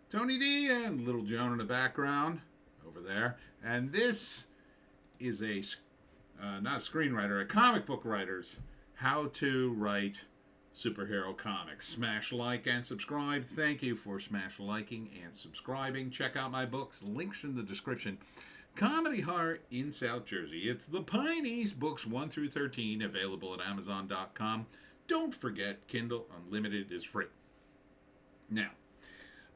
Tony D and Little Joan in the background over there. And this is not a screenwriter, a comic book writer's how to write superhero comics. Smash like and subscribe. Thank you for smash liking and subscribing. Check out my books. Links in the description. Comedy Horror in South Jersey. It's the Pineys, books 1 through 13, available at Amazon.com. Don't forget, Kindle Unlimited is free. Now,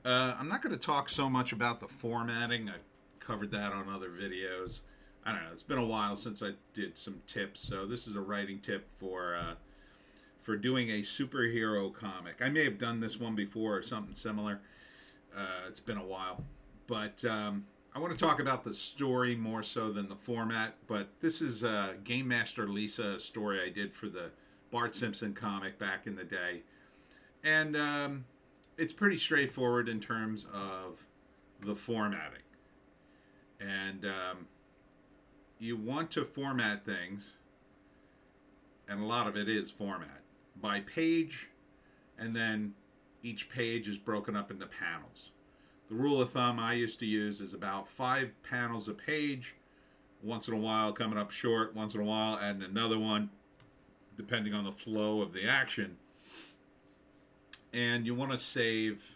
I'm not going to talk so much about the formatting. I covered that on other videos. I don't know. It's been a while since I did some tips, so this is a writing tip for doing a superhero comic. I may have done this one before or something similar. It's been a while, but I want to talk about the story more so than the format. But this is Game Master Lisa, a story I did for the Bart Simpson comic back in the day, and it's pretty straightforward in terms of the formatting. And you want to format things, and a lot of it is format, by page, and then each page is broken up into panels. The rule of thumb I used to use is about 5 panels a page, once in a while coming up short, once in a while adding another one, depending on the flow of the action. And you want to save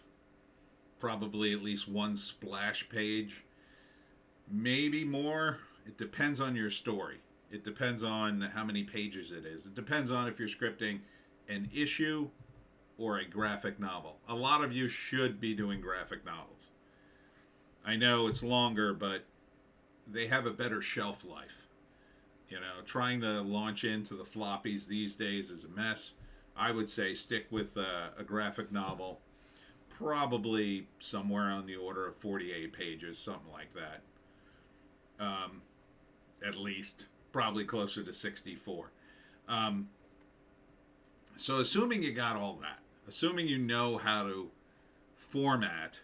probably at least one splash page, maybe more. It depends on your story. It depends on how many pages it is. It depends on if you're scripting an issue or a graphic novel. A lot of you should be doing graphic novels. I know it's longer, but they have a better shelf life. You know, trying to launch into the floppies these days is a mess. I would say stick with a graphic novel, probably somewhere on the order of 48 pages, something like that. At least, probably closer to 64. So assuming you got all that, assuming you know how to format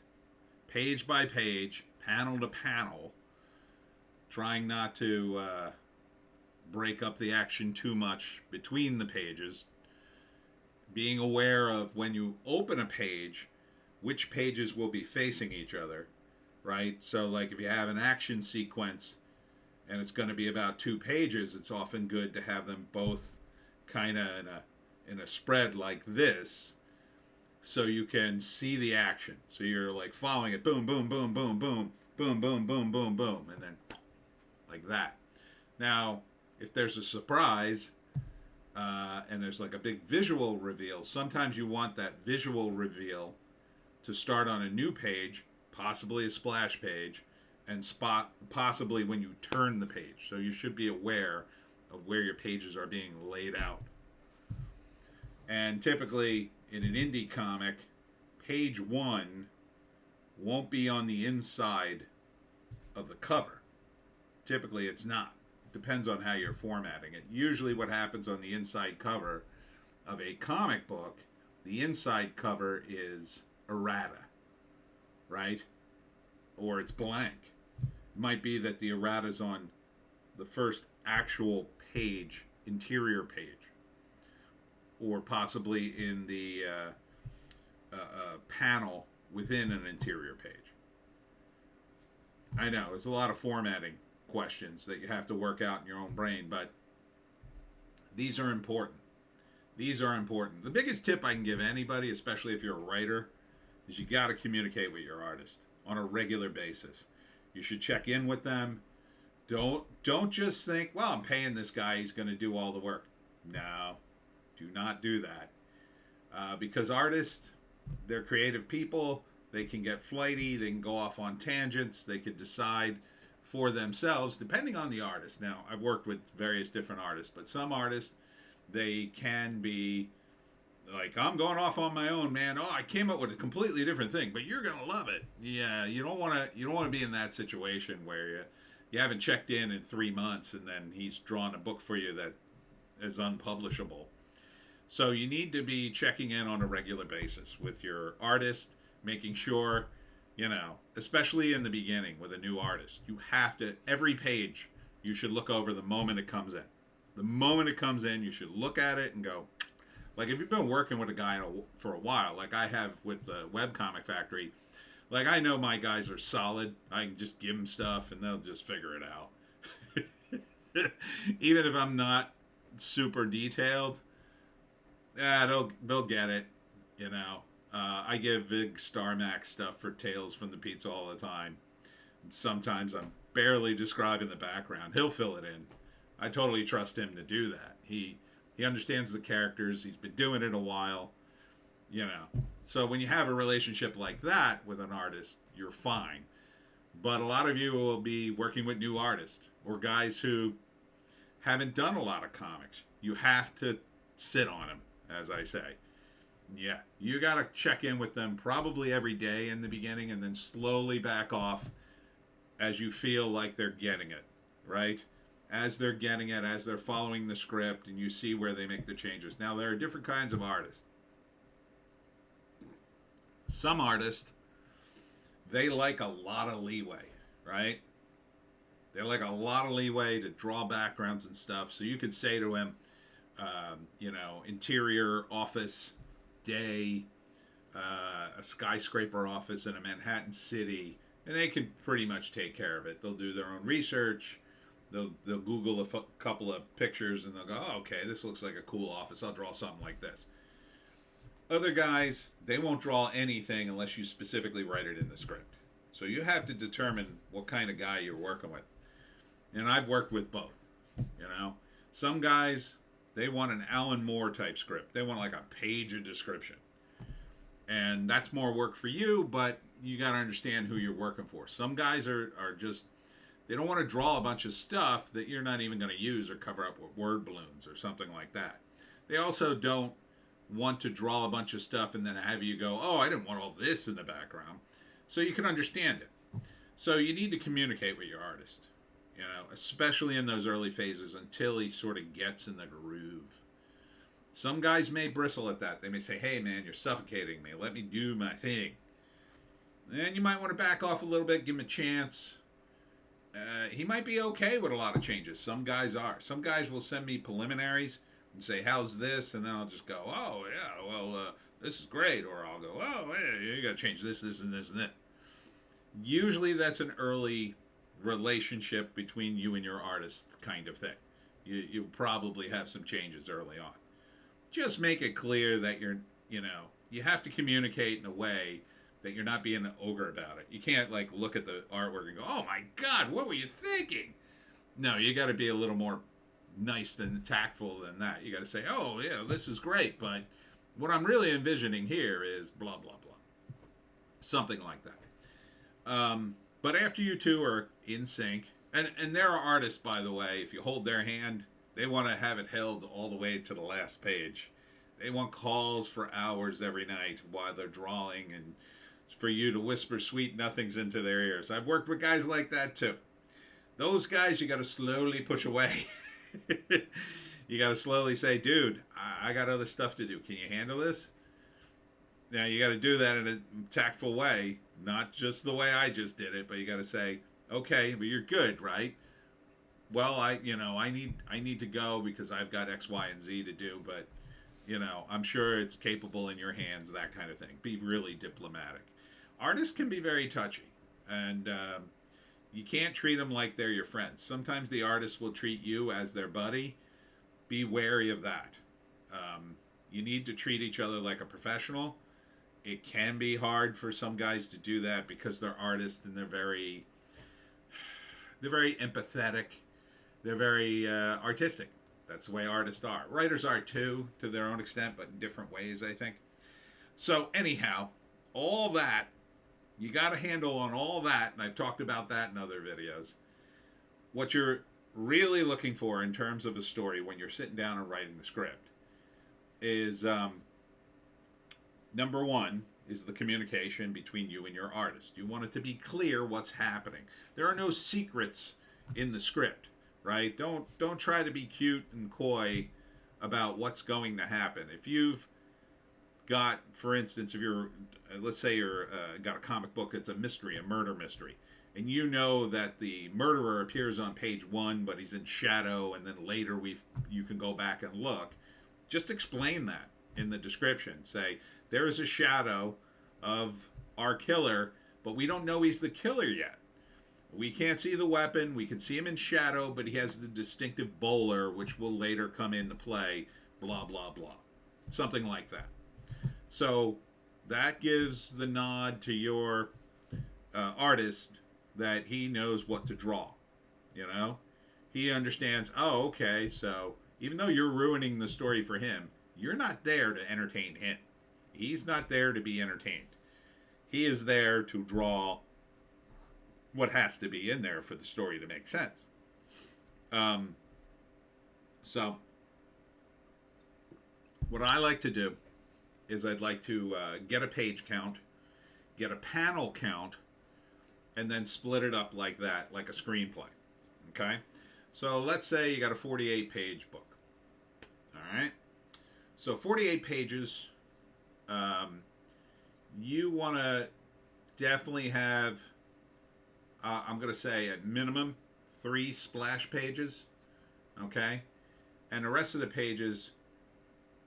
page by page, panel to panel, trying not to break up the action too much between the pages, being aware of when you open a page, which pages will be facing each other, right? So like if you have an action sequence and it's going to be about 2 pages, it's often good to have them both kind of in a spread like this, so you can see the action. So you're like following it, boom, boom, boom, boom, boom, boom, boom, boom, boom, boom, and then like that. Now, if there's a surprise, and there's like a big visual reveal, sometimes you want that visual reveal to start on a new page, possibly a splash page, and possibly when you turn the page. So you should be aware of where your pages are being laid out. And typically in an indie comic, page 1 won't be on the inside of the cover. Typically it's not. Depends on how you're formatting it. Usually what happens on the inside cover of a comic book, the inside cover is errata, right? Or it's blank. It might be that the errata's on the first actual page, interior page, or possibly in the panel within an interior page. I know, it's a lot of formatting questions that you have to work out in your own brain, but these are important. These are important. The biggest tip I can give anybody, especially if you're a writer, is you got to communicate with your artist on a regular basis. You should check in with them. Don't just think, well, I'm paying this guy, he's going to do all the work. No, do not do that. Because artists, they're creative people. They can get flighty. They can go off on tangents. They could decide for themselves, depending on the artist. Now, I've worked with various different artists, but some artists, they can be like, I'm going off on my own, man. Oh, I came up with a completely different thing, but you're gonna love it. Yeah, you don't want to be in that situation where you haven't checked in 3 months and then he's drawn a book for you that is unpublishable. So you need to be checking in on a regular basis with your artist, making sure, especially in the beginning with a new artist, you have to, every page, you should look over the moment it comes in. The moment it comes in, you should look at it and go, like if you've been working with a guy for a while, like I have with the Webcomic Factory, Like, I know my guys are solid. I can just give them stuff and they'll just figure it out. Even if I'm not super detailed, yeah, they'll get it. You know, I give Vig Star Max stuff for Tales from the Pizza all the time. Sometimes I'm barely describing the background. He'll fill it in. I totally trust him to do that. He understands the characters. He's been doing it a while. You know, so when you have a relationship like that with an artist, you're fine. But a lot of you will be working with new artists or guys who haven't done a lot of comics. You have to sit on them, as I say. Yeah, you got to check in with them probably every day in the beginning and then slowly back off as you feel like they're getting it, right? As they're getting it, as they're following the script, and you see where they make the changes. Now, there are different kinds of artists. Some artists, they like a lot of leeway, right? They like a lot of leeway to draw backgrounds and stuff. So you could say to him, interior office, day, a skyscraper office in a Manhattan city, and they can pretty much take care of it. They'll do their own research. They'll Google a couple of pictures and they'll go, oh, okay, this looks like a cool office. I'll draw something like this. Other guys, they won't draw anything unless you specifically write it in the script. So you have to determine what kind of guy you're working with. And I've worked with both, you know. Some guys, they want an Alan Moore type script. They want like a page of description. And that's more work for you, but you got to understand who you're working for. Some guys are just, they don't want to draw a bunch of stuff that you're not even going to use or cover up with word balloons or something like that. They also don't want to draw a bunch of stuff and then have you go, oh, I didn't want all this in the background. So you can understand it. So you need to communicate with your artist, you know, especially in those early phases until he sort of gets in the groove. Some guys may bristle at that. They may say, hey, man, you're suffocating me. Let me do my thing. And you might want to back off a little bit, give him a chance. He might be okay with a lot of changes. Some guys are. Some guys will send me preliminaries and say, how's this? And then I'll just go, oh, yeah, well, this is great. Or I'll go, oh, yeah, you got to change this, this, and this, and that. Usually that's an early relationship between you and your artist kind of thing. You'll probably have some changes early on. Just make it clear that you have to communicate in a way that you're not being an ogre about it. You can't like look at the artwork and go, oh my God, what were you thinking? No, you got to be a little more nice than tactful than that. You got to say, oh yeah, this is great, but what I'm really envisioning here is blah, blah, blah. Something like that. But after you two are in sync, and there are artists, by the way, if you hold their hand, they want to have it held all the way to the last page. They want calls for hours every night while they're drawing and for you to whisper sweet nothings into their ears. I've worked with guys like that too. Those guys you got to slowly push away. You got to slowly say, dude, I got other stuff to do. Can you handle this? Now you got to do that in a tactful way, not just the way I just did it, but you got to say, okay, but you're good, right? Well, I need to go because I've got X, Y, and Z to do, but I'm sure it's capable in your hands, that kind of thing. Be really diplomatic. Artists can be very touchy, and you can't treat them like they're your friends. Sometimes the artist will treat you as their buddy. Be wary of that. You need to treat each other like a professional. It can be hard for some guys to do that because they're artists and they're very empathetic. They're very artistic. That's the way artists are. Writers are too, to their own extent, but in different ways, I think. So anyhow, all that, you got a handle on all that, and I've talked about that in other videos. What you're really looking for in terms of a story when you're sitting down and writing the script is, number one, is the communication between you and your artist. You want it to be clear what's happening. There are no secrets in the script, right? Don't try to be cute and coy about what's going to happen. If you've got, for instance, if you're, let's say you're got a comic book that's a mystery, a murder mystery, and you know that the murderer appears on page 1, but he's in shadow, and then later you can go back and look. Just explain that in the description. Say, there is a shadow of our killer, but we don't know he's the killer yet. We can't see the weapon. We can see him in shadow, but he has the distinctive bowler, which will later come into play. Blah, blah, blah. Something like that. So that gives the nod to your artist that he knows what to draw. You know? He understands, oh, okay, so even though you're ruining the story for him, you're not there to entertain him. He's not there to be entertained. He is there to draw what has to be in there for the story to make sense. So, what I like to do is I'd like to get a page count, get a panel count, and then split it up like that, like a screenplay. Okay? So, let's say you got a 48-page book. All right? So, 48 pages, you want to definitely have, I'm going to say at minimum 3 splash pages, okay? And the rest of the pages,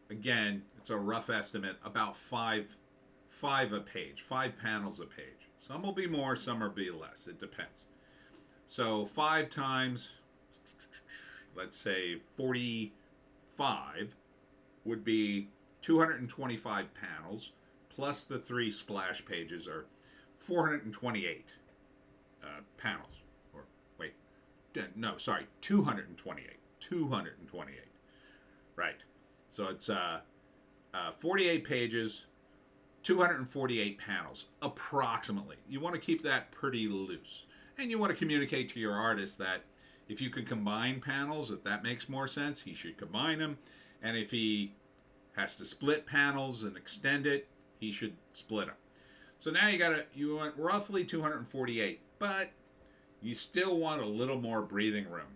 again, it's a rough estimate, about 5 a page, 5 panels a page. Some will be more, some will be less. It depends. So 5 times, let's say 45 would be 225 panels, plus the 3 splash pages are 428 panels. Or wait, no, sorry, 228. 228. Right. So it's 48 pages, 248 panels, approximately. You want to keep that pretty loose. And you want to communicate to your artist that if you can combine panels, if that makes more sense, he should combine them. And if he has to split panels and extend it, he should split them. So now you want roughly 248, but you still want a little more breathing room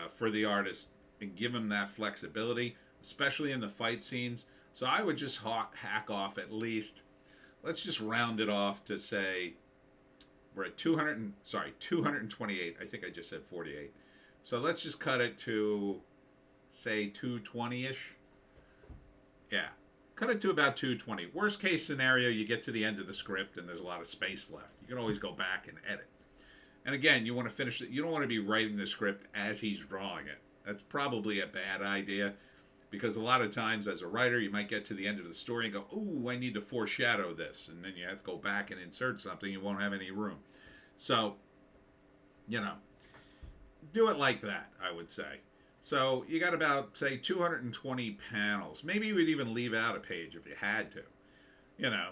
for the artist and give him that flexibility, especially in the fight scenes. So I would just hack off at least, let's just round it off to say we're at 228. I think I just said 48. So let's just cut it to say 220-ish. Yeah. Cut it to about 220. Worst case scenario, you get to the end of the script and there's a lot of space left. You can always go back and edit. And again, you want to finish it. You don't want to be writing the script as he's drawing it. That's probably a bad idea because a lot of times as a writer, you might get to the end of the story and go, "Ooh, I need to foreshadow this." And then you have to go back and insert something. You won't have any room. So, do it like that, I would say. So you got about, say, 220 panels. Maybe you would even leave out a page if you had to.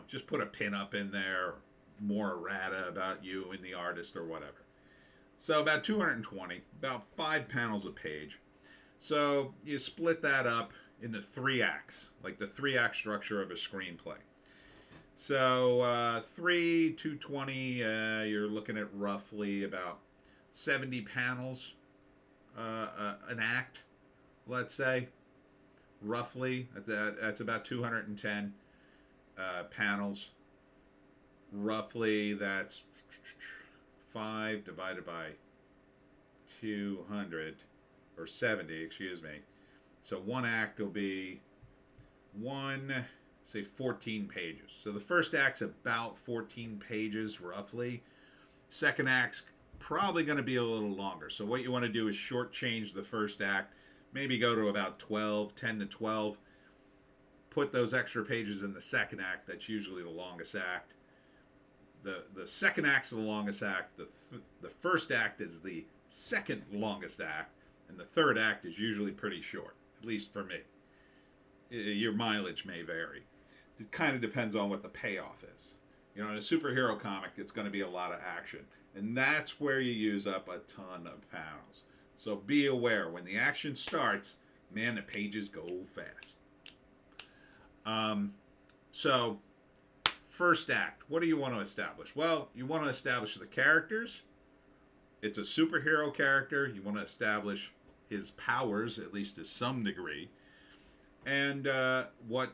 Just put a pin-up in there, more errata about you and the artist or whatever. So about 220, about 5 panels a page. So you split that up into 3 acts, like the 3-act structure of a screenplay. So 220, you're looking at roughly about 70 panels. An act, let's say, roughly. That's about 210 panels. Roughly, that's 5 divided by 200, or 70, excuse me. So one act will be 14 pages. So the first act's about 14 pages, roughly. Second act's probably going to be a little longer. So what you want to do is shortchange the first act, maybe go to about 10 to 12. Put those extra pages in the second act. That's usually the longest act. The second act's the longest act. The first act is the second longest act, and the third act is usually pretty short, at least for me. Your mileage may vary. It kind of depends on what the payoff is. In a superhero comic, it's going to be a lot of action. And that's where you use up a ton of panels. So be aware, when the action starts, man, the pages go fast. So, first act, what do you want to establish? Well, you want to establish the characters. It's a superhero character. You want to establish his powers, at least to some degree. And what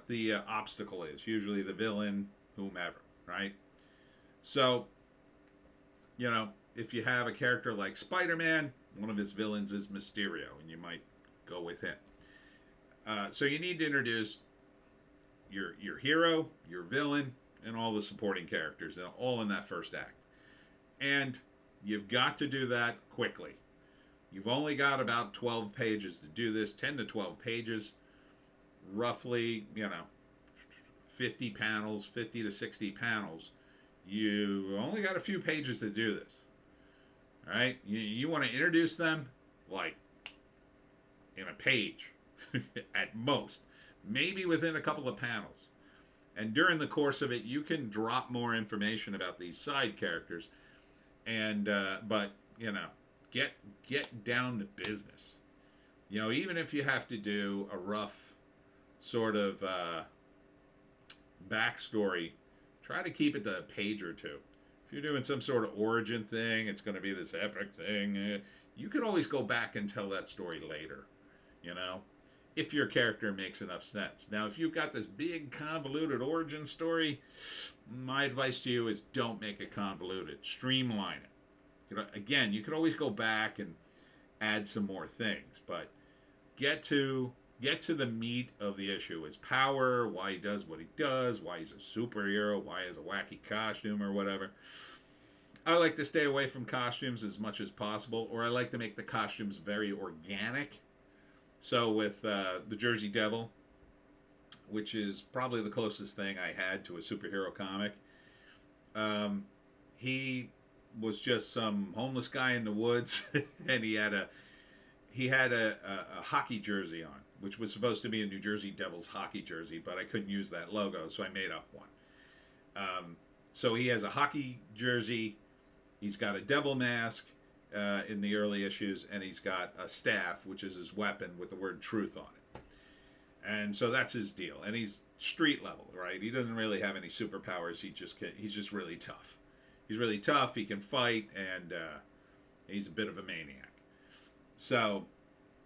the obstacle is, usually the villain, whomever, right? So, if you have a character like Spider-Man, one of his villains is Mysterio, and you might go with him. So you need to introduce your hero, your villain, and all the supporting characters, all in that first act. And you've got to do that quickly. You've only got about 12 pages to do this, 10 to 12 pages, roughly, 50 panels, 50 to 60 panels. You only got a few pages to do this. All right? You want to introduce them like in a page at most, maybe within a couple of panels. And during the course of it, you can drop more information about these side characters, and but get down to business. Even if you have to do a rough sort of backstory, try to keep it to a page or two. If you're doing some sort of origin thing, it's going to be this epic thing. You can always go back and tell that story later, if your character makes enough sense. Now, if you've got this big convoluted origin story, my advice to you is don't make it convoluted. Streamline it. Again, you can always go back and add some more things, but get to the meat of the issue. His power, why he does what he does, why he's a superhero, why he has a wacky costume or whatever. I like to stay away from costumes as much as possible, or I like to make the costumes very organic. So with the Jersey Devil, which is probably the closest thing I had to a superhero comic, he was just some homeless guy in the woods, and he had a hockey jersey on, which was supposed to be a New Jersey Devils hockey jersey, but I couldn't use that logo, so I made up one. So he has a hockey jersey, he's got a devil mask in the early issues, and he's got a staff, which is his weapon, with the word truth on it. And so that's his deal. And he's street level, right? He doesn't really have any superpowers. He's just really tough. He's really tough, he can fight, and he's a bit of a maniac. So,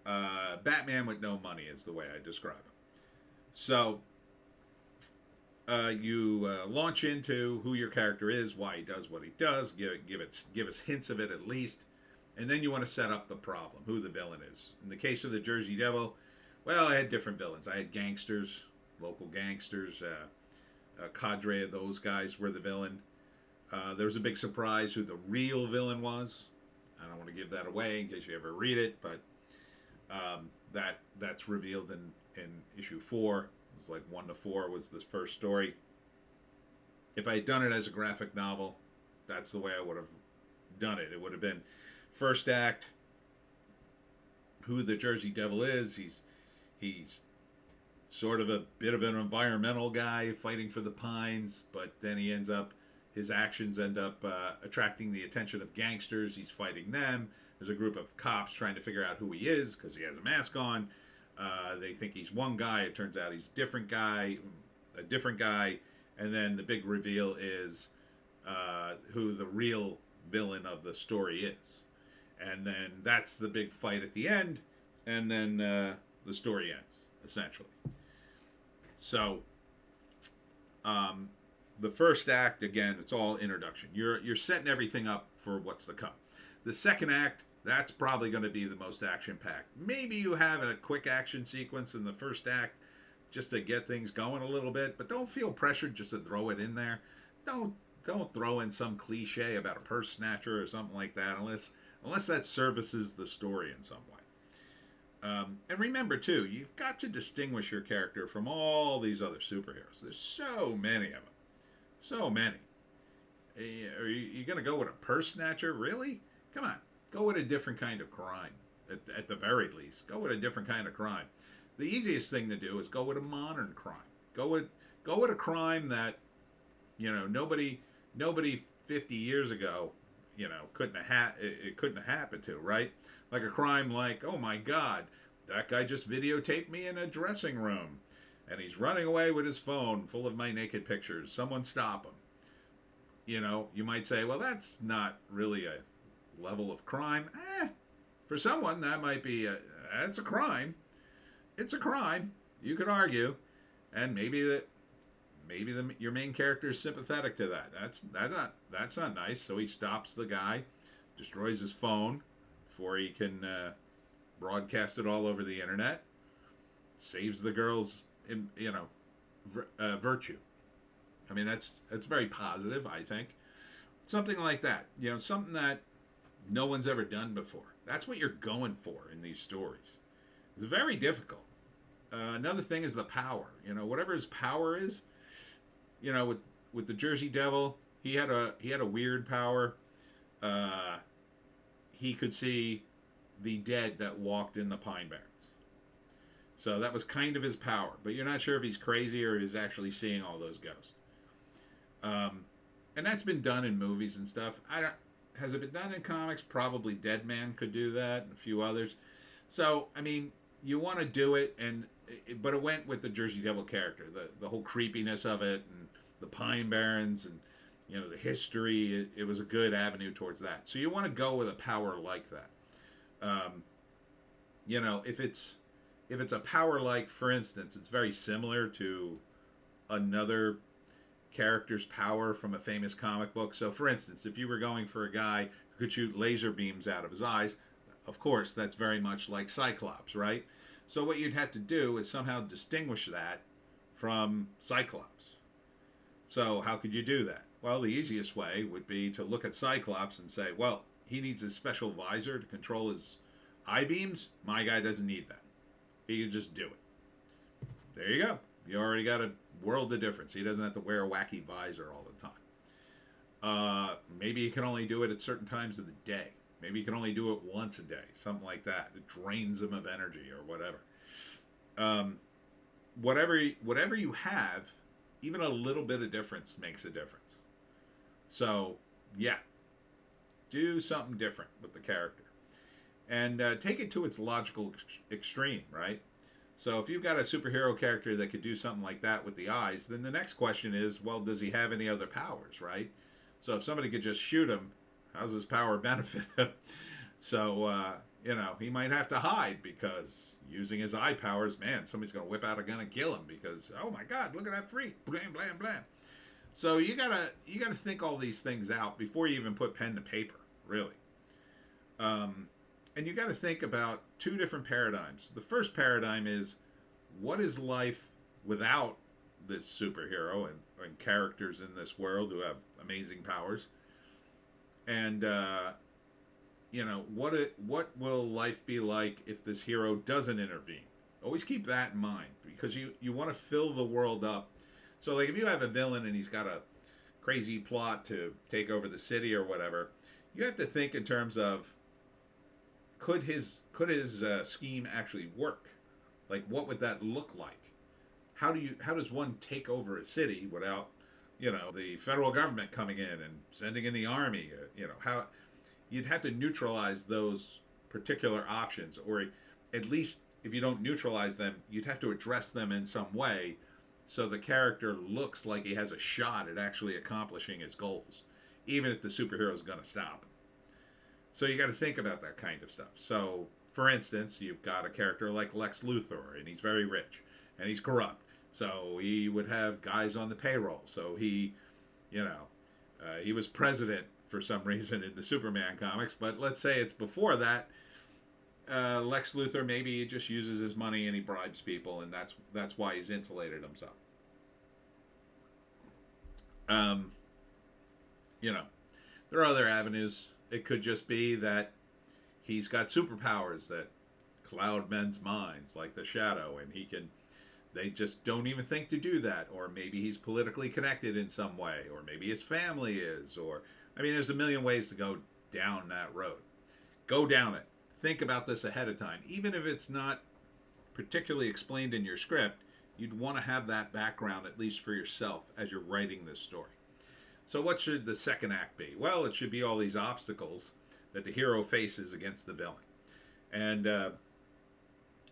Batman with no money is the way I describe him. So, you launch into who your character is, why he does what he does, give us hints of it at least, and then you want to set up the problem, who the villain is. In the case of the Jersey Devil, well, I had different villains. I had gangsters, local gangsters, a cadre of those guys were the villain. There was a big surprise who the real villain was. I don't want to give that away in case you ever read it, but that's revealed in issue 4. It was like 1 to 4 was this first story. If I had done it as a graphic novel, that's the way I would have done it. It would have been first act, who the Jersey Devil is. He's sort of a bit of an environmental guy fighting for the Pines, but then his actions end up attracting the attention of gangsters. He's fighting them. There's a group of cops trying to figure out who he is because he has a mask on. They think he's one guy. It turns out he's a different guy. And then the big reveal is who the real villain of the story is. And then that's the big fight at the end. And then the story ends, essentially. So, the first act, again, it's all introduction. You're setting everything up for what's to come. The second act, that's probably going to be the most action-packed. Maybe you have a quick action sequence in the first act just to get things going a little bit, but don't feel pressured just to throw it in there. Don't throw in some cliche about a purse snatcher or something like that unless that services the story in some way. And remember, too, you've got to distinguish your character from all these other superheroes. There's so many of them. So many. Are you going to go with a purse snatcher? Really? Come on. Go with a different kind of crime. At the very least. Go with a different kind of crime. The easiest thing to do is go with a modern crime. Go with a crime that, nobody 50 years ago, couldn't have happened to, right? Like a crime like, oh my God, that guy just videotaped me in a dressing room. And he's running away with his phone full of my naked pictures. Someone stop him. You might say, well, that's not really a level of crime. For someone, that might be that's a crime. It's a crime. You could argue. And maybe your main character is sympathetic to that. That's not nice. So he stops the guy, destroys his phone before he can broadcast it all over the internet, saves the girl's virtue. I mean, that's very positive, I think. Something like that. Something that no one's ever done before. That's what you're going for in these stories. It's very difficult. Another thing is the power. Whatever his power is. With the Jersey Devil, he had a weird power. Uh, he could see the dead that walked in the Pine Barrens. So that was kind of his power, but you're not sure if he's crazy or he's actually seeing all those ghosts. And that's been done in movies and stuff. I don't. Has it been done in comics? Probably Dead Man could do that, and a few others. So I mean, you want to do it, but it went with the Jersey Devil character, the whole creepiness of it, and the Pine Barrens, and the history. It was a good avenue towards that. So you want to go with a power like that. If it's a power like, for instance, it's very similar to another character's power from a famous comic book. So, for instance, if you were going for a guy who could shoot laser beams out of his eyes, of course, that's very much like Cyclops, right? So what you'd have to do is somehow distinguish that from Cyclops. So how could you do that? Well, the easiest way would be to look at Cyclops and say, well, he needs a special visor to control his eye beams. My guy doesn't need that. He can just do it. There you go. You already got a world of difference. He doesn't have to wear a wacky visor all the time. Maybe he can only do it at certain times of the day. Maybe he can only do it once a day. Something like that. It drains him of energy or whatever. Whatever you have, even a little bit of difference makes a difference. So, yeah. Do something different with the character. And take it to its logical extreme, right? So if you've got a superhero character that could do something like that with the eyes, then the next question is, well, does he have any other powers, right? So if somebody could just shoot him, how's his power benefit him? So, he might have to hide because using his eye powers, man, somebody's going to whip out a gun and kill him because, oh my God, look at that freak. Blam, blam, blam. So you gotta think all these things out before you even put pen to paper, really. And you got to think about two different paradigms. The first paradigm is, what is life without this superhero and characters in this world who have amazing powers? And what will life be like if this hero doesn't intervene? Always keep that in mind, because you want to fill the world up. So like if you have a villain and he's got a crazy plot to take over the city or whatever, you have to think in terms of, could his scheme actually work? Like, what would that look like? How does one take over a city without the federal government coming in and sending in the army? How you'd have to neutralize those particular options, or at least if you don't neutralize them, you'd have to address them in some way so the character looks like he has a shot at actually accomplishing his goals, even if the superhero is going to stop him. So you got to think about that kind of stuff. So, for instance, you've got a character like Lex Luthor, and he's very rich, and he's corrupt. So he would have guys on the payroll. So he was president for some reason in the Superman comics. But let's say it's before that. Lex Luthor, maybe he just uses his money and he bribes people, and that's why he's insulated himself. There are other avenues. It could just be that he's got superpowers that cloud men's minds, like the Shadow, and they just don't even think to do that. Or maybe he's politically connected in some way, or maybe his family is, there's a million ways to go down that road. Go down it. Think about this ahead of time. Even if it's not particularly explained in your script, you'd want to have that background, at least for yourself, as you're writing this story. So what should the second act be? Well, it should be all these obstacles that the hero faces against the villain. And,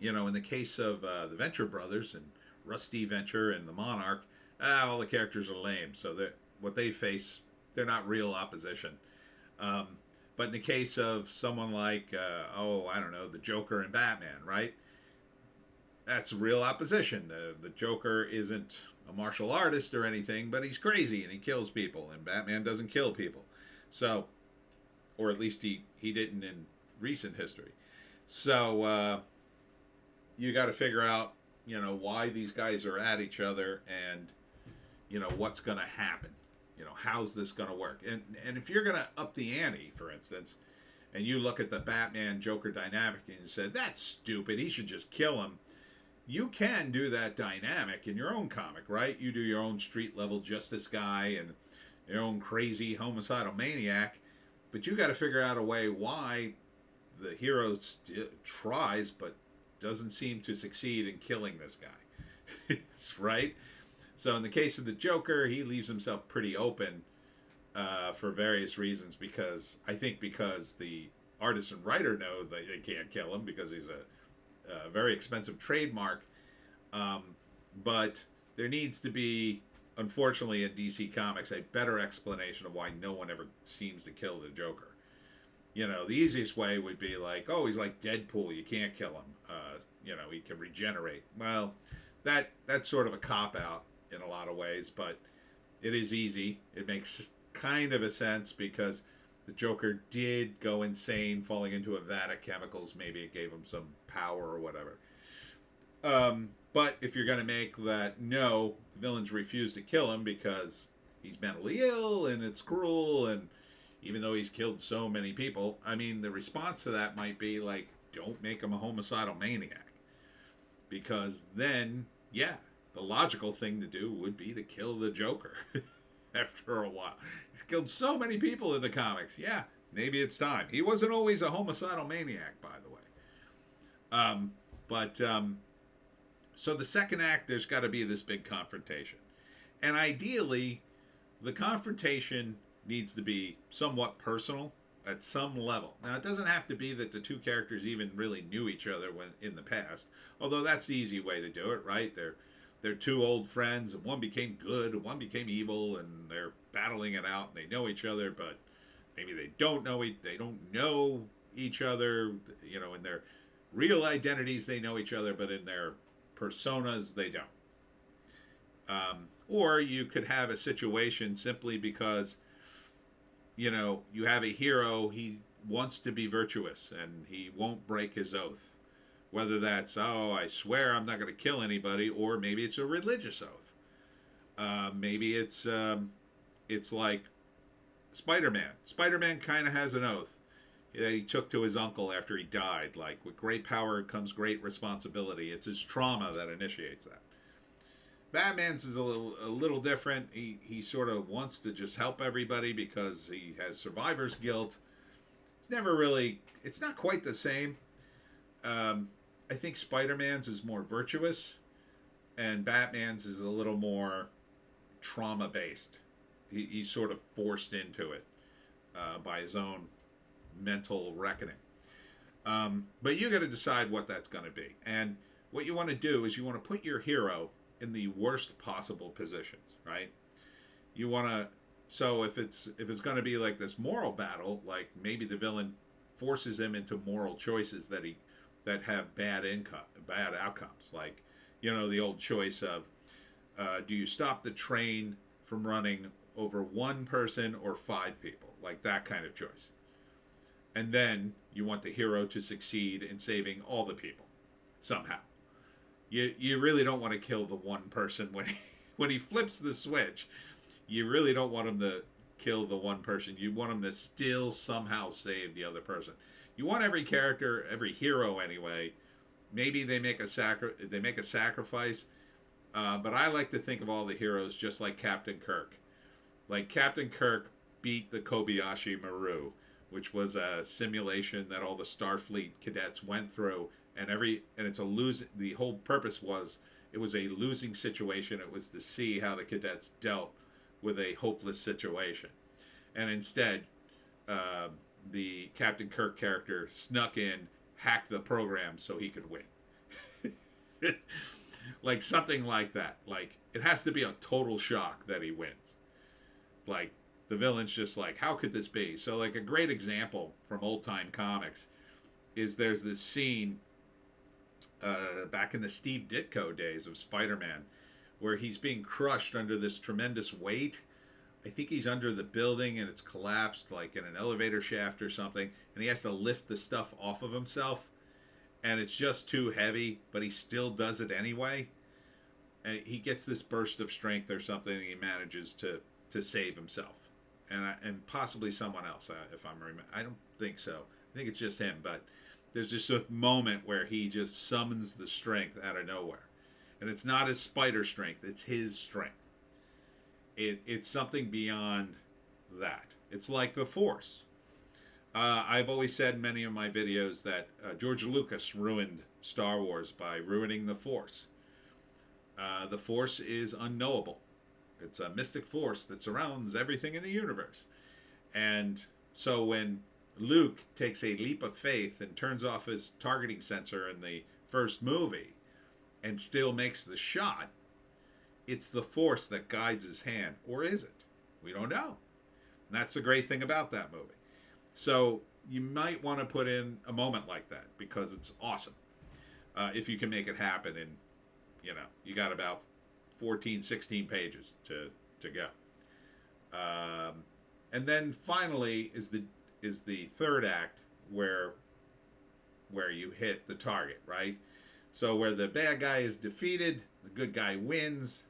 in the case of the Venture brothers and Rusty Venture and the Monarch, all the characters are lame. So what they face, they're not real opposition. But in the case of someone like, the Joker and Batman, right? That's real opposition. The Joker isn't a martial artist or anything, but he's crazy and he kills people, and Batman doesn't kill people. So, or at least he didn't in recent history. So you got to figure out, why these guys are at each other, and what's going to happen. How's this going to work? And if you're going to up the ante, for instance, and you look at the Batman Joker dynamic and you said, that's stupid, he should just kill him. You can do that dynamic in your own comic, right? You do your own street level justice guy and your own crazy homicidal maniac, but you got to figure out a way why the hero tries but doesn't seem to succeed in killing this guy. Right? So in the case of the Joker, he leaves himself pretty open for various reasons, because the artist and writer know that they can't kill him because he's a very expensive trademark. But there needs to be, unfortunately, in DC Comics, a better explanation of why no one ever seems to kill the Joker. The easiest way would be like, oh, he's like Deadpool, you can't kill him. He can regenerate. Well, that's sort of a cop-out in a lot of ways, but it is easy. It makes kind of a sense because the Joker did go insane falling into a vat of chemicals. Maybe it gave him some power or whatever. But if you're going to make that, no, the villains refuse to kill him because he's mentally ill and it's cruel, and even though he's killed so many people, I mean, the response to that might be like, don't make him a homicidal maniac. Because then, yeah, the logical thing to do would be to kill the Joker after a while. He's killed so many people in the comics. Yeah, maybe it's time. He wasn't always a homicidal maniac, by the way. So the second act, there's got to be this big confrontation. And ideally, the confrontation needs to be somewhat personal at some level. Now, it doesn't have to be that the two characters even really knew each other when in the past, although that's the easy way to do it, right? They're two old friends, and one became good, and one became evil, and they're battling it out, and they know each other, but maybe they don't know each other. In their real identities they know each other, but in their personas they don't. Or you could have a situation simply because you have a hero, he wants to be virtuous and he won't break his oath. Whether that's, oh, I swear I'm not going to kill anybody, or maybe it's a religious oath. Maybe it's like Spider-Man. Spider-Man kind of has an oath that he took to his uncle after he died. Like, with great power comes great responsibility. It's his trauma that initiates that. Batman's is a little different. He sort of wants to just help everybody because he has survivor's guilt. It's not quite the same. I think Spider-Man's is more virtuous, and Batman's is a little more trauma-based. He's sort of forced into it by his own mental reckoning. But you got to decide what that's going to be. And what you want to do is you want to put your hero in the worst possible positions, right? You want to, so if it's going to be like this moral battle, like maybe the villain forces him into moral choices that have bad outcomes, like the old choice of do you stop the train from running over one person or 5 people, like that kind of choice. And then you want the hero to succeed in saving all the people somehow. You really don't want to kill the one person when he flips the switch. You really don't want him to kill the one person. You want him to still somehow save the other person. You want every character, every hero anyway. Maybe they make a sacrifice, but I like to think of all the heroes just like Captain Kirk. Like Captain Kirk beat the Kobayashi Maru, which was a simulation that all the Starfleet cadets went through. And it's a lose. The whole purpose was it was a losing situation. It was to see how the cadets dealt with a hopeless situation, and instead, the Captain Kirk character snuck in, hacked the program so he could win. Like something like that. Like it has to be a total shock that he wins. Like the villain's just like, how could this be? So like a great example from old time comics is there's this scene. Back in the Steve Ditko days of Spider-Man, where he's being crushed under this tremendous weight. I think he's under the building and it's collapsed like in an elevator shaft or something, and he has to lift the stuff off of himself, and it's just too heavy, but he still does it anyway. and he gets this burst of strength or something, and he manages to save himself, and possibly someone else, if I'm remembering. I don't think so. I think it's just him, but there's just a moment where he just summons the strength out of nowhere, and it's not his spider strength; it's his strength. It's something beyond that. It's like the Force. I've always said in many of my videos that George Lucas ruined Star Wars by ruining the Force. The Force is unknowable. It's a mystic force that surrounds everything in the universe. And so when Luke takes a leap of faith and turns off his targeting sensor in the first movie and still makes the shot, it's the Force that guides his hand. Or is it? We don't know. And that's the great thing about that movie. So you might want to put in a moment like that because it's awesome. If you can make it happen in, you got about 14, 16 pages to go. And then finally is the third act where you hit the target, right? So where the bad guy is defeated, the good guy wins.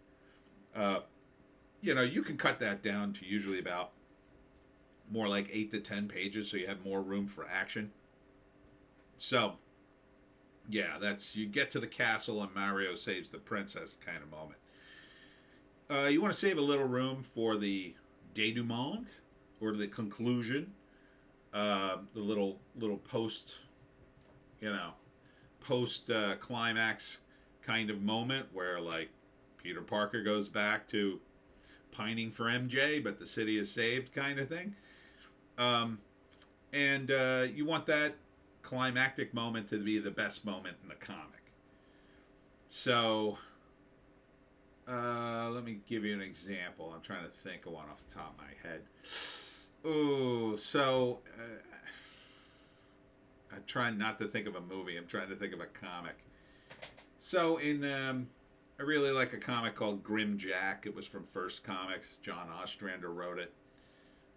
You can cut that down to usually about more like 8 to 10 pages, so you have more room for action. So, yeah, you get to the castle and Mario saves the princess kind of moment. You want to save a little room for the denouement, or the conclusion, the little post climax kind of moment where, like, Peter Parker goes back to pining for MJ, but the city is saved kind of thing. And you want that climactic moment to be the best moment in the comic. So, let me give you an example. I'm trying to think of one off the top of my head. Oh, so I'm trying not to think of a movie. I'm trying to think of a comic. So I really like a comic called Grim Jack. It was from First Comics. John Ostrander wrote it.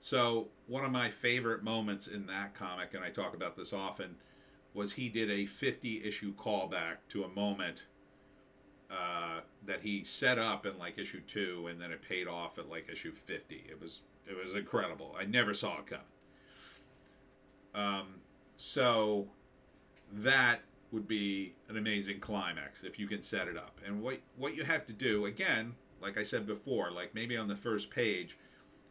So one of my favorite moments in that comic, and I talk about this often, was he did a 50-issue callback to a moment that he set up in like issue 2, and then it paid off at like issue 50. It was incredible. I never saw it coming. So that would be an amazing climax if you can set it up. And what you have to do, again, like I said before, like maybe on the first page,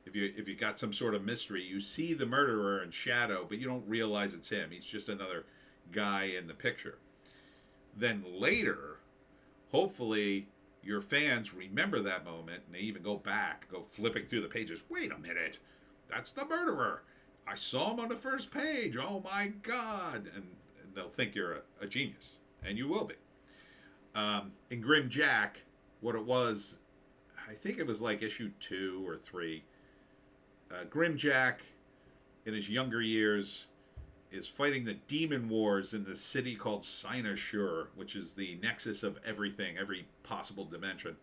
if you got some sort of mystery, you see the murderer in shadow, but you don't realize it's him. He's just another guy in the picture. Then later, hopefully, your fans remember that moment, and they even go flipping through the pages. Wait a minute, that's the murderer. I saw him on the first page. Oh my God! And they'll think you're a genius, and you will be. In Grim Jack, what it was, I think it was like issue 2 or 3. Grim Jack, in his younger years, is fighting the demon wars in this city called Cynosure, which is the nexus of everything, every possible dimension.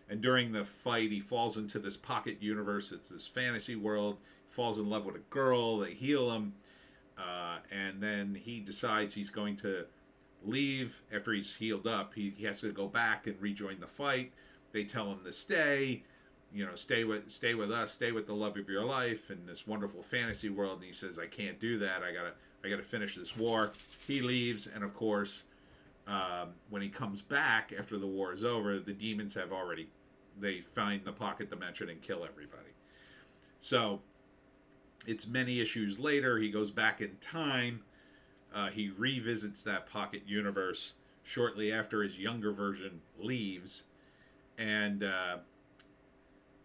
And during the fight, he falls into this pocket universe. It's this fantasy world. He falls in love with a girl. They heal him. And then he decides he's going to leave after he's healed up. He has to go back and rejoin the fight. They tell him to stay. Stay with us, stay with the love of your life in this wonderful fantasy world. And he says, I can't do that. I gotta finish this war. He leaves, and of course, when he comes back after the war is over, the demons they find the pocket dimension and kill everybody. So it's many issues later. He goes back in time. He revisits that pocket universe shortly after his younger version leaves, and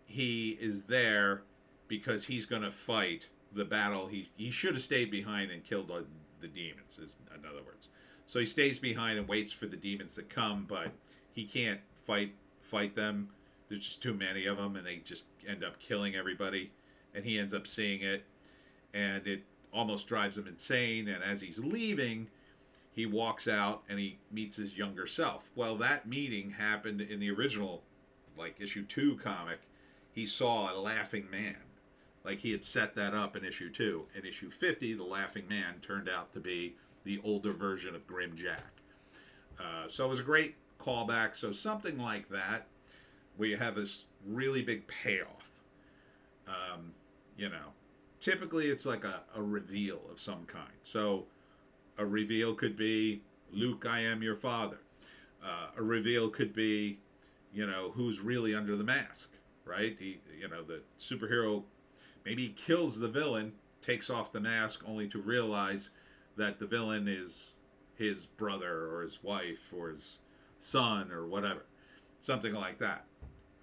he is there because he's going to fight the battle. He should have stayed behind and killed the demons, in other words. So he stays behind and waits for the demons to come, but he can't fight them. There's just too many of them, and they just end up killing everybody. And he ends up seeing it, and it almost drives him insane. And as he's leaving, he walks out and he meets his younger self. Well, that meeting happened in the original, like, issue 2 comic. He saw a laughing man. Like, he had set that up in issue 2. In issue 50, the laughing man turned out to be the older version of Grim Jack. So it was a great callback. So something like that, where you have this really big payoff. Um, you know, typically it's like a reveal of some kind. So a reveal could be, Luke, I am your father. A reveal could be, who's really under the mask, right? The superhero maybe he kills the villain, takes off the mask, only to realize that the villain is his brother or his wife or his son or whatever, something like that.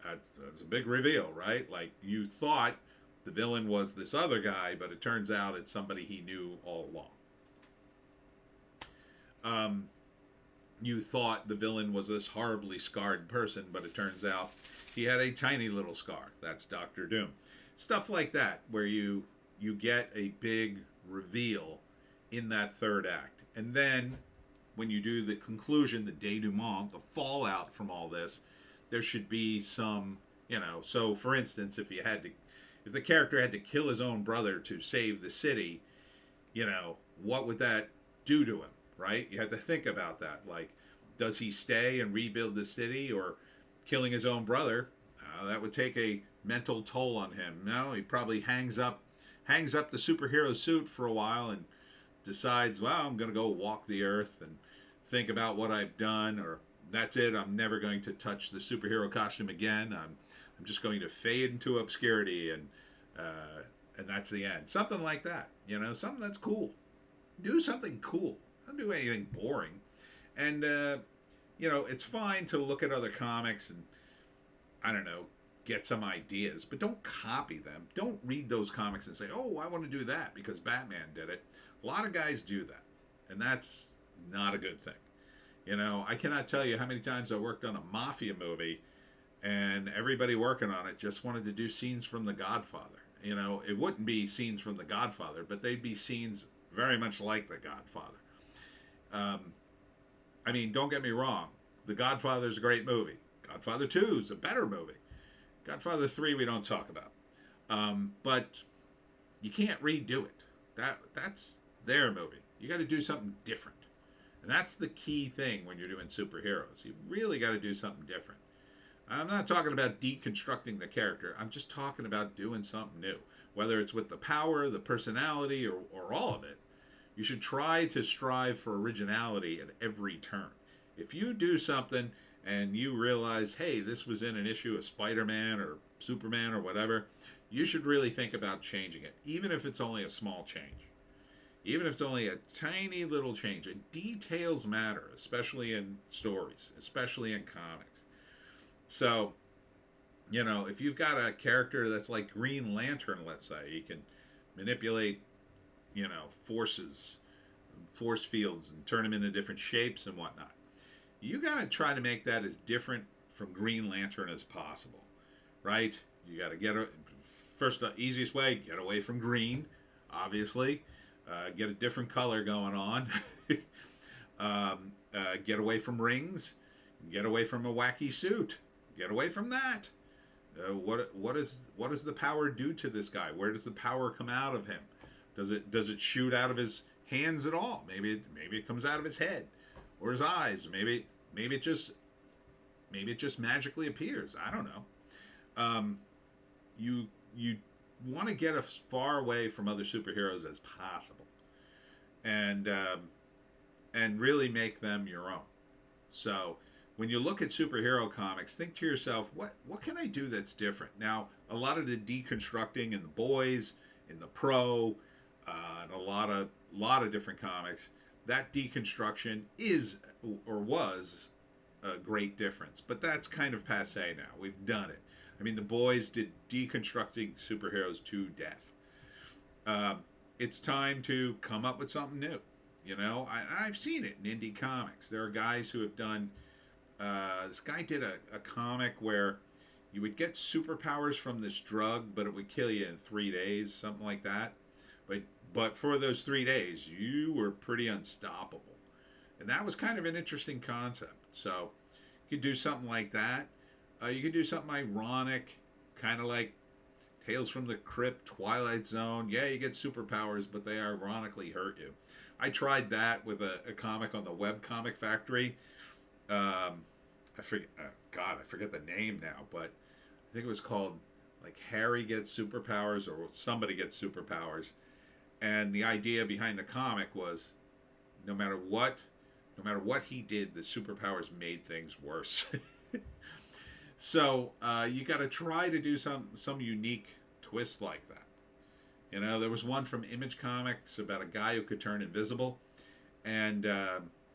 That's a big reveal, right? Like you thought the villain was this other guy, but it turns out it's somebody he knew all along. You thought the villain was this horribly scarred person, but it turns out he had a tiny little scar. That's Doctor Doom. Stuff like that, where you get a big reveal in that third act. And then when you do the conclusion, the denouement, the fallout from all this, there should be some, so for instance, if the character had to kill his own brother to save the city, what would that do to him, right? You have to think about that. Like, does he stay and rebuild the city, or killing his own brother? That would take a mental toll on him. No, he probably hangs up the superhero suit for a while and decides, well, I'm going to go walk the earth and think about what I've done, or that's it. I'm never going to touch the superhero costume again. I'm just going to fade into obscurity, and that's the end. Something like that. Something that's cool. Do something cool. Don't do anything boring. And it's fine to look at other comics and, I don't know, get some ideas, but don't copy them. Don't read those comics and say, oh, I want to do that because Batman did it. A lot of guys do that, and that's not a good thing. I cannot tell you how many times I worked on a mafia movie and everybody working on it just wanted to do scenes from The Godfather. It wouldn't be scenes from The Godfather, but they'd be scenes very much like The Godfather. Don't get me wrong. The Godfather's a great movie. Godfather 2 is a better movie. Godfather 3 we don't talk about. But you can't redo it. That's their movie. You got to do something different. And that's the key thing when you're doing superheroes. You really got to do something different. I'm not talking about deconstructing the character. I'm just talking about doing something new. Whether it's with the power, the personality, or all of it. You should try to strive for originality at every turn. If you do something and you realize, hey, this was in an issue of Spider-Man or Superman or whatever, you should really think about changing it, even if it's only a small change. Even if it's only a tiny little change. And details matter, especially in stories, especially in comics. So, if you've got a character that's like Green Lantern, let's say, you can manipulate force fields, and turn them into different shapes and whatnot. You got to try to make that as different from Green Lantern as possible, right? You got to first, the easiest way, get away from green, obviously. Get a different color going on. Get away from rings. Get away from a wacky suit. Get away from that. What does the power do to this guy? Where does the power come out of him? Does it shoot out of his hands at all? Maybe it comes out of his head or his eyes. Maybe it just magically appears. I don't know. You want to get as far away from other superheroes as possible, and really make them your own. So when you look at superhero comics, think to yourself, what can I do that's different? Now, a lot of the deconstructing in the boys, in the Pro, and a lot of different comics, that deconstruction is or was a great difference. But that's kind of passé now. We've done it. The boys did deconstructing superheroes to death. It's time to come up with something new. I've seen it in indie comics. There are guys who have done. This guy did a comic where you would get superpowers from this drug, but it would kill you in 3 days, something like that. But for those 3 days, you were pretty unstoppable. And that was kind of an interesting concept. So you could do something like that. You could do something ironic, kind of like Tales from the Crypt, Twilight Zone. Yeah, you get superpowers, but they ironically hurt you. I tried that with a comic on the Web Comic Factory. I forget. God, I forget the name now, but I think it was called like Harry Gets Superpowers or somebody gets superpowers. And the idea behind the comic was no matter what, no matter what he did, the superpowers made things worse. So you got to try to do some unique twist like that. You know, there was one from Image Comics about a guy who could turn invisible, and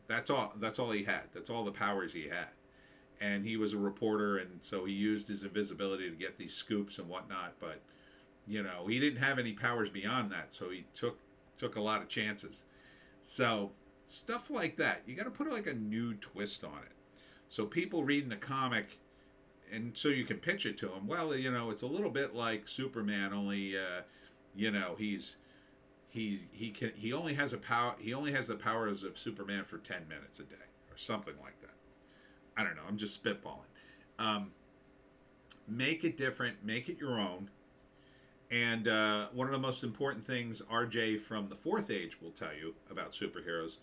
that's all. That's all he had. That's all the powers he had. And he was a reporter, and so he used his invisibility to get these scoops and whatnot. But you know, he didn't have any powers beyond that, so he took a lot of chances. So stuff like that, you got to put like a new twist on it. So people reading the comic, and so you can pitch it to them. Well, you know, it's a little bit like Superman, only you know, he only has a power. He only has the powers of Superman for 10 minutes a day, or something like that. I don't know. I'm just spitballing. Um, make it different. Make it your own. And one of the most important things RJ from the Fourth Age will tell you about superheroes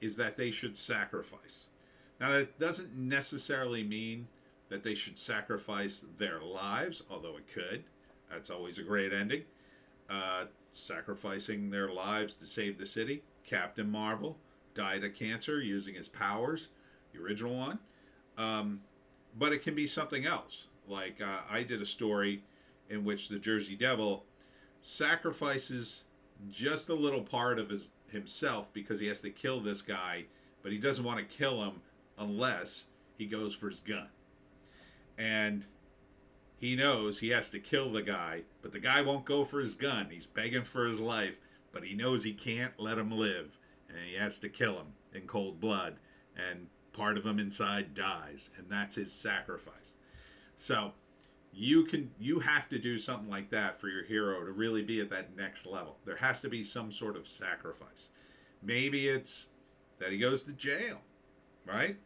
is that they should sacrifice. Now, that doesn't necessarily mean that they should sacrifice their lives, although it could. That's always a great ending. Sacrificing their lives to save the city. Captain Marvel died of cancer using his powers, the original one. But it can be something else. Like I did a story in which the Jersey Devil sacrifices just a little part of himself because he has to kill this guy, but he doesn't want to kill him unless he goes for his gun. And he knows he has to kill the guy, but the guy won't go for his gun. He's begging for his life, but he knows he can't let him live, and he has to kill him in cold blood, and part of him inside dies, and that's his sacrifice. So you have to do something like that for your hero to really be at that next level. There has to be some sort of sacrifice. Maybe it's that he goes to jail, right?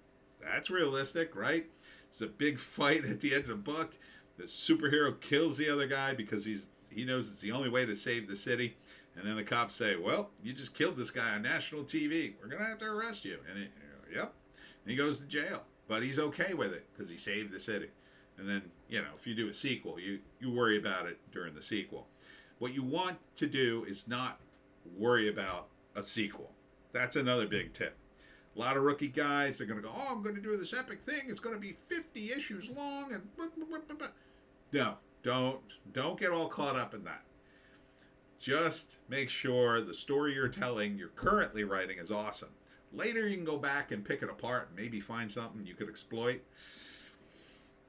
That's realistic, right? It's a big fight at the end of the book. The superhero kills the other guy because he knows it's the only way to save the city. And then the cops say, well, you just killed this guy on national TV. We're going to have to arrest you. And yep. And he goes to jail. But he's okay with it because he saved the city. And then, you know, if you do a sequel, you worry about it during the sequel. What you want to do is not worry about a sequel. That's another big tip. A lot of rookie guys are going to go, oh, I'm going to do this epic thing. It's going to be 50 issues long. And no, don't get all caught up in that. Just make sure the story you're telling, you're currently writing, is awesome. Later, you can go back and pick it apart and maybe find something you could exploit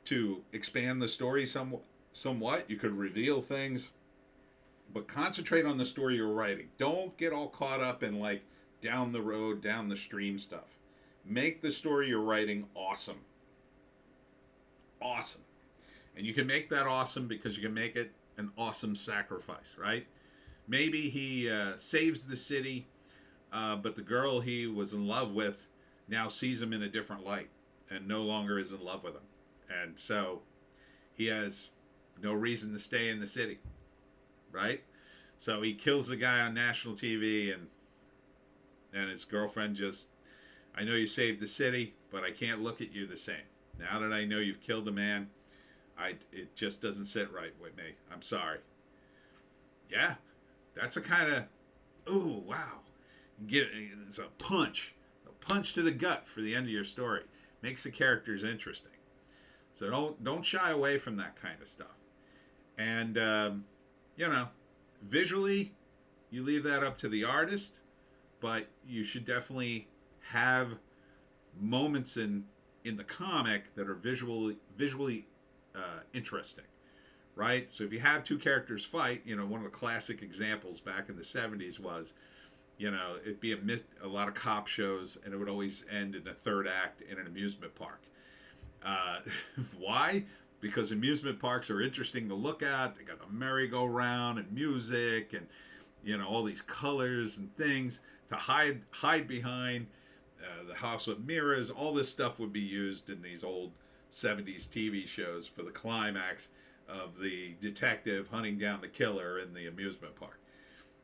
to expand the story somewhat. You could reveal things, but concentrate on the story you're writing. Don't get all caught up in like down the road, down the stream stuff. Make the story you're writing awesome. Awesome. And you can make that awesome because you can make it an awesome sacrifice, right? Maybe he saves the city, but the girl he was in love with now sees him in a different light and no longer is in love with him. And so he has no reason to stay in the city, right? So he kills the guy on national TV, and his girlfriend just, I know you saved the city, but I can't look at you the same. Now that I know you've killed a man, it just doesn't sit right with me. I'm sorry. Yeah, that's a kind of, ooh, wow. It's a punch to the gut for the end of your story. Makes the characters interesting. So don't shy away from that kind of stuff. And, you know, visually, you leave that up to the artist, but you should definitely have moments in the comic that are visually interesting, right? So if you have two characters fight, you know, one of the classic examples back in the 70s was, you know, it'd be a lot of cop shows, and it would always end in a third act in an amusement park. Why? Because amusement parks are interesting to look at. They got the merry-go-round and music and, you know, all these colors and things to hide behind. The house with mirrors, all this stuff would be used in these old 70s TV shows for the climax of the detective hunting down the killer in the amusement park.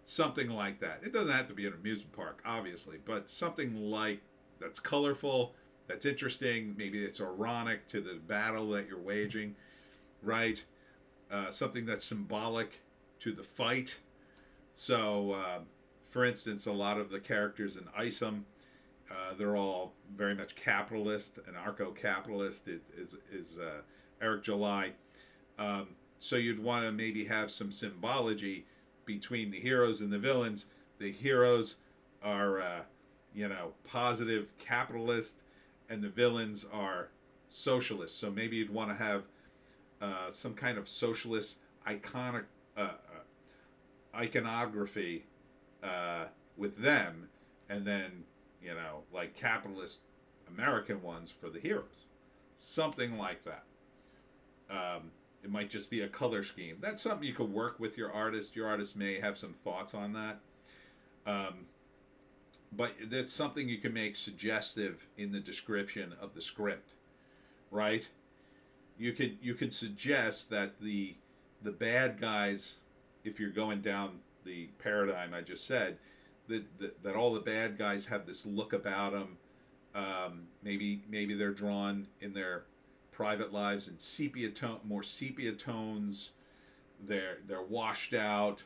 Something like that. It doesn't have to be an amusement park, obviously, but something like that's colorful that's interesting. Maybe it's ironic to the battle that you're waging, right? Something that's symbolic to the fight. So, for instance, a lot of the characters in Isom, they're all very much capitalist, anarcho-capitalist. Is Eric July. Um, so you'd want to maybe have some symbology between the heroes and the villains. The heroes are, positive capitalist, and the villains are socialist. So maybe you'd want to have some kind of socialist iconic iconography with them, and then like capitalist American ones for the heroes, something like that. It might just be a color scheme. That's something you could work with your artist. Your artist may have some thoughts on that. But that's something you can make suggestive in the description of the script, right? You could suggest that the bad guys, if you're going down the paradigm I just said, that all the bad guys have this look about them. Maybe they're drawn in their private lives in more sepia tones. They're washed out.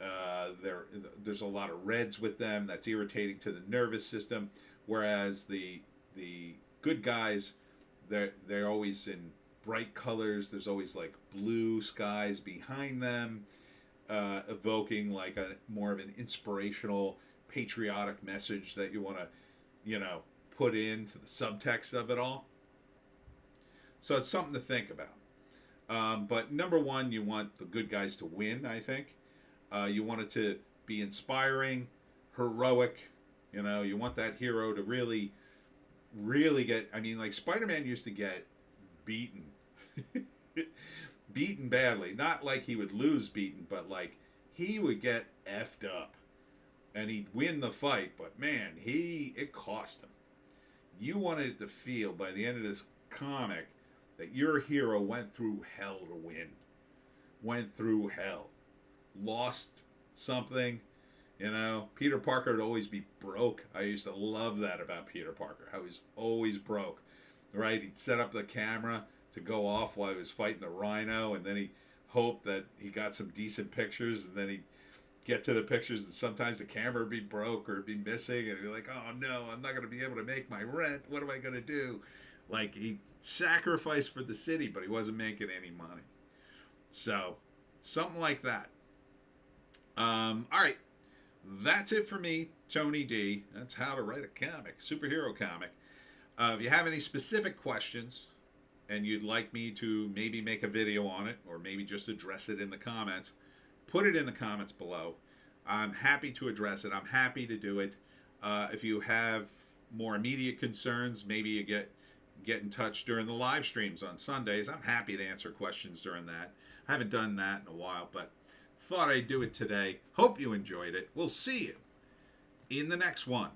There's a lot of reds with them. That's irritating to the nervous system. Whereas the good guys, they're always in bright colors. There's always like blue skies behind them, evoking like a more of an inspirational, patriotic message that you want to, put into the subtext of it all. So it's something to think about. But number one, you want the good guys to win, I think. You want it to be inspiring, heroic. You want that hero to really, really get. I mean, like Spider-Man used to get beaten, beaten badly. Not like he would lose beaten, but like he would get effed up, and he'd win the fight. But man, it cost him. You wanted it to feel by the end of this comic that your hero went through hell to win. Went through hell. Lost something. Peter Parker would always be broke. I used to love that about Peter Parker, how he's always broke, right? He'd set up the camera to go off while he was fighting the rhino, and then he hoped that he got some decent pictures, and then he'd get to the pictures, and sometimes the camera would be broke or it'd be missing, and he'd be like, oh no, I'm not going to be able to make my rent. What am I going to do? Like, he sacrificed for the city, but he wasn't making any money. So, something like that. All right. That's it for me, Tony D. That's how to write a comic, superhero comic. If you have any specific questions and you'd like me to maybe make a video on it or maybe just address it in the comments, put it in the comments below. I'm happy to address it. I'm happy to do it. If you have more immediate concerns, maybe you get in touch during the live streams on Sundays. I'm happy to answer questions during that. I haven't done that in a while, but thought I'd do it today. Hope you enjoyed it. We'll see you in the next one.